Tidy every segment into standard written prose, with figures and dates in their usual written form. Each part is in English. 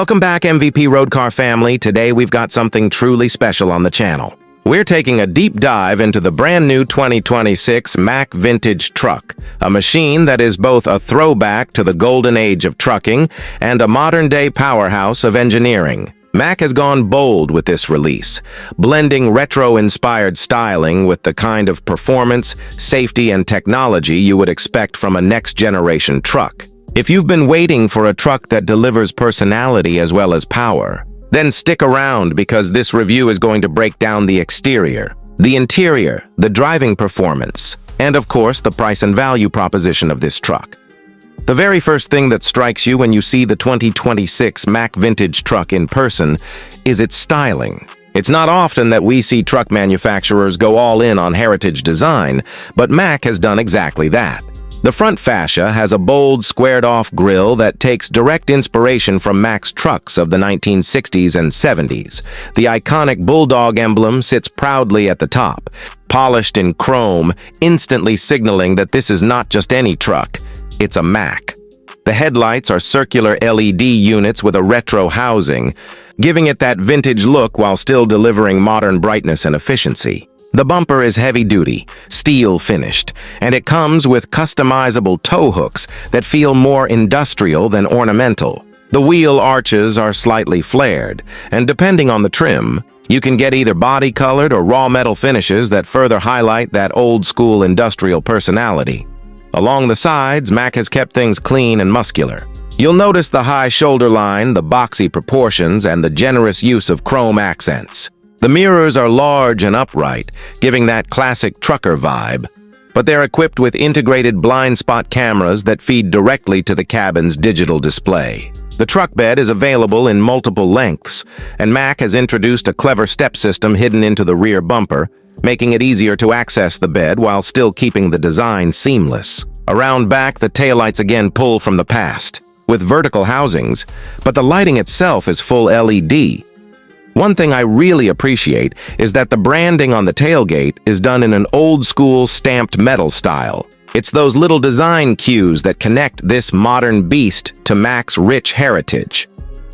Welcome back, MVP Roadcar family. Today we've got something truly special on the channel. We're taking a deep dive into the brand new 2026 Mack Vintage Truck, a machine that is both a throwback to the golden age of trucking and a modern-day powerhouse of engineering. Mack has gone bold with this release, blending retro-inspired styling with the kind of performance, safety, and technology you would expect from a next-generation truck. If you've been waiting for a truck that delivers personality as well as power, then stick around because this review is going to break down the exterior, the interior, the driving performance, and of course the price and value proposition of this truck. The very first thing that strikes you when you see the 2026 Mack Vintage Truck in person is its styling. It's not often that we see truck manufacturers go all in on heritage design, but Mack has done exactly that. The front fascia has a bold, squared-off grille that takes direct inspiration from Mack Trucks of the 1960s and 70s. The iconic bulldog emblem sits proudly at the top, polished in chrome, instantly signaling that this is not just any truck, it's a Mack. The headlights are circular LED units with a retro housing, giving it that vintage look while still delivering modern brightness and efficiency. The bumper is heavy-duty, steel-finished, and it comes with customizable tow hooks that feel more industrial than ornamental. The wheel arches are slightly flared, and depending on the trim, you can get either body-colored or raw metal finishes that further highlight that old-school industrial personality. Along the sides, Mack has kept things clean and muscular. You'll notice the high shoulder line, the boxy proportions, and the generous use of chrome accents. The mirrors are large and upright, giving that classic trucker vibe, but they're equipped with integrated blind spot cameras that feed directly to the cabin's digital display. The truck bed is available in multiple lengths, and Mack has introduced a clever step system hidden into the rear bumper, making it easier to access the bed while still keeping the design seamless. Around back, the taillights again pull from the past, with vertical housings, but the lighting itself is full LED. One thing I really appreciate is that the branding on the tailgate is done in an old-school stamped metal style. It's those little design cues that connect this modern beast to Mack's rich heritage.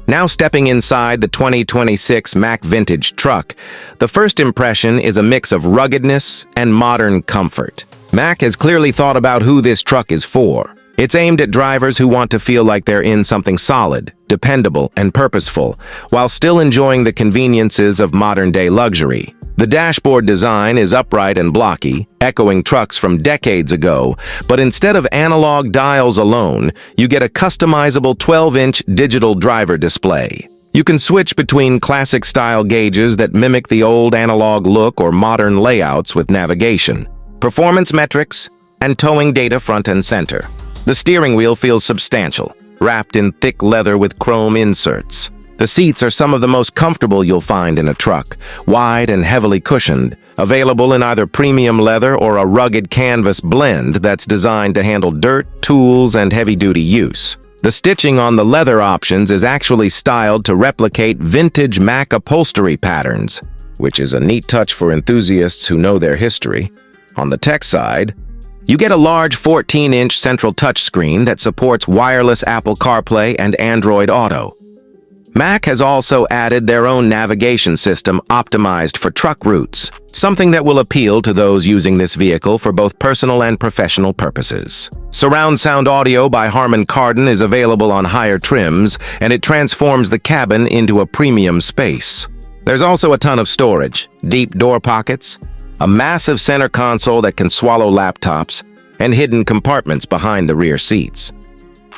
Now stepping inside the 2026 Mack Vintage Truck, the first impression is a mix of ruggedness and modern comfort. Mack has clearly thought about who this truck is for. It's aimed at drivers who want to feel like they're in something solid, dependable, and purposeful, while still enjoying the conveniences of modern-day luxury. The dashboard design is upright and blocky, echoing trucks from decades ago, but instead of analog dials alone, you get a customizable 12-inch digital driver display. You can switch between classic-style gauges that mimic the old analog look or modern layouts with navigation, performance metrics, and towing data front and center. The steering wheel feels substantial, wrapped in thick leather with chrome inserts. The seats are some of the most comfortable you'll find in a truck, wide and heavily cushioned, available in either premium leather or a rugged canvas blend that's designed to handle dirt, tools, and heavy-duty use. The stitching on the leather options is actually styled to replicate vintage Mack upholstery patterns, which is a neat touch for enthusiasts who know their history. On the tech side, you get a large 14-inch central touchscreen that supports wireless Apple CarPlay and Android Auto. Mack has also added their own navigation system optimized for truck routes, something that will appeal to those using this vehicle for both personal and professional purposes. Surround sound audio by Harman Kardon is available on higher trims, and it transforms the cabin into a premium space. There's also a ton of storage, deep door pockets, a massive center console that can swallow laptops, and hidden compartments behind the rear seats.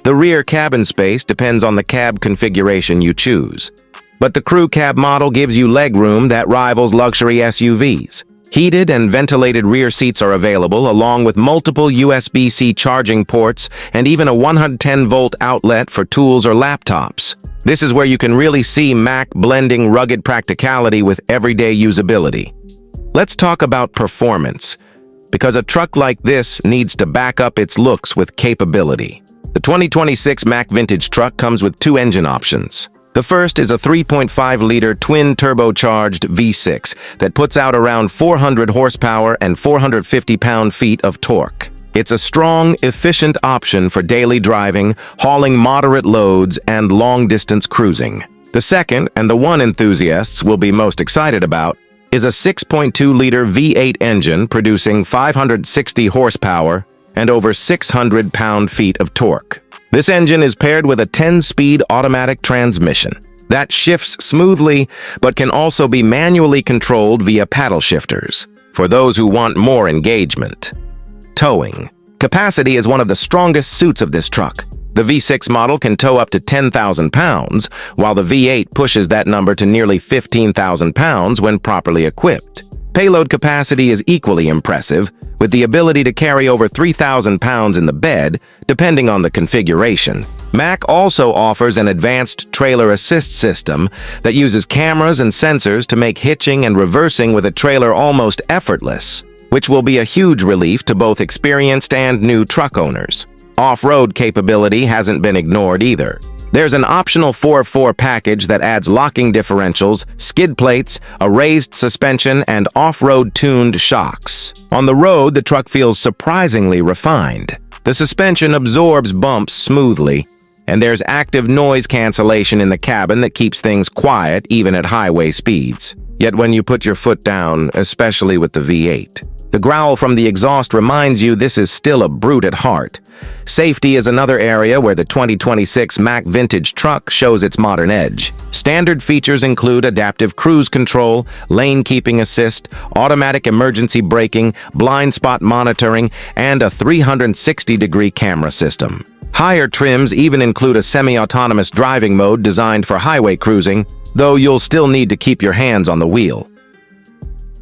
The rear cabin space depends on the cab configuration you choose, but the crew cab model gives you legroom that rivals luxury SUVs. Heated and ventilated rear seats are available, along with multiple USB-C charging ports and even a 110-volt outlet for tools or laptops. This is where you can really see Mack blending rugged practicality with everyday usability. Let's talk about performance, because a truck like this needs to back up its looks with capability. The 2026 Mack Vintage Truck comes with two engine options. The first is a 3.5-liter twin-turbocharged V6 that puts out around 400 horsepower and 450 pound-feet of torque. It's a strong, efficient option for daily driving, hauling moderate loads, and long-distance cruising. The second, and the one enthusiasts will be most excited about, is a 6.2-liter V8 engine producing 560 horsepower and over 600 pound-feet of torque. This engine is paired with a 10-speed automatic transmission that shifts smoothly but can also be manually controlled via paddle shifters for those who want more engagement. Towing capacity is one of the strongest suits of this truck. The V6 model can tow up to 10,000 pounds, while the V8 pushes that number to nearly 15,000 pounds when properly equipped. Payload capacity is equally impressive, with the ability to carry over 3,000 pounds in the bed, depending on the configuration. Mack also offers an advanced trailer assist system that uses cameras and sensors to make hitching and reversing with a trailer almost effortless, which will be a huge relief to both experienced and new truck owners. Off-road capability hasn't been ignored either. There's an optional 4x4 package that adds locking differentials, skid plates, a raised suspension, and off-road tuned shocks. On the road, the truck feels surprisingly refined. The suspension absorbs bumps smoothly, and there's active noise cancellation in the cabin that keeps things quiet even at highway speeds. Yet when you put your foot down, especially with the V8, the growl from the exhaust reminds you this is still a brute at heart. Safety is another area where the 2026 Mack Vintage Truck shows its modern edge. Standard features include adaptive cruise control, lane keeping assist, automatic emergency braking, blind spot monitoring, and a 360-degree camera system. Higher trims even include a semi-autonomous driving mode designed for highway cruising, though you'll still need to keep your hands on the wheel.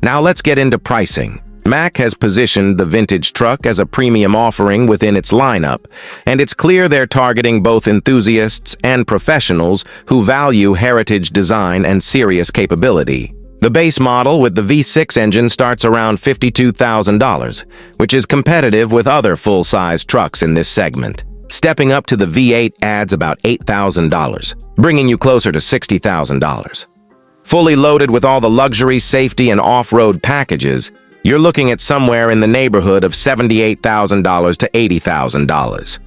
Now let's get into pricing. Mack has positioned the vintage truck as a premium offering within its lineup, and it's clear they're targeting both enthusiasts and professionals who value heritage design and serious capability. The base model with the V6 engine starts around $52,000, which is competitive with other full-size trucks in this segment. Stepping up to the V8 adds about $8,000, bringing you closer to $60,000. Fully loaded with all the luxury, safety, and off-road packages, you're looking at somewhere in the neighborhood of $78,000 to $80,000.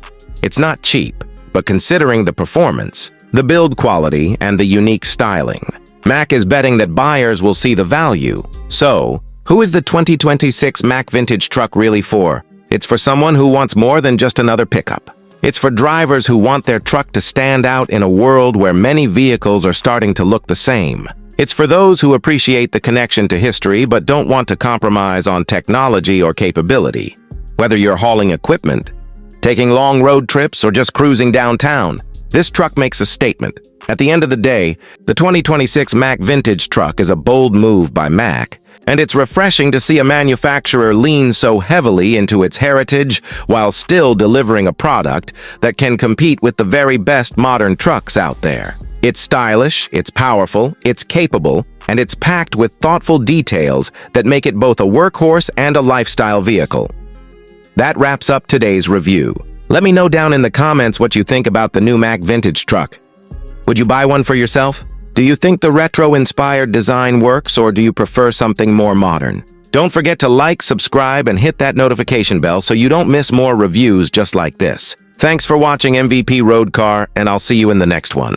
It's not cheap, but considering the performance, the build quality, and the unique styling, Mack is betting that buyers will see the value. So, who is the 2026 Mack Vintage Truck really for? It's for someone who wants more than just another pickup. It's for drivers who want their truck to stand out in a world where many vehicles are starting to look the same. It's for those who appreciate the connection to history but don't want to compromise on technology or capability. Whether you're hauling equipment, taking long road trips, or just cruising downtown, this truck makes a statement. At the end of the day, the 2026 Mack Vintage Truck is a bold move by Mack, and it's refreshing to see a manufacturer lean so heavily into its heritage while still delivering a product that can compete with the very best modern trucks out there. It's stylish, it's powerful, it's capable, and it's packed with thoughtful details that make it both a workhorse and a lifestyle vehicle. That wraps up today's review. Let me know down in the comments what you think about the new Mack Vintage Truck. Would you buy one for yourself? Do you think the retro-inspired design works, or do you prefer something more modern? Don't forget to like, subscribe, and hit that notification bell so you don't miss more reviews just like this. Thanks for watching MVP Road Car, and I'll see you in the next one.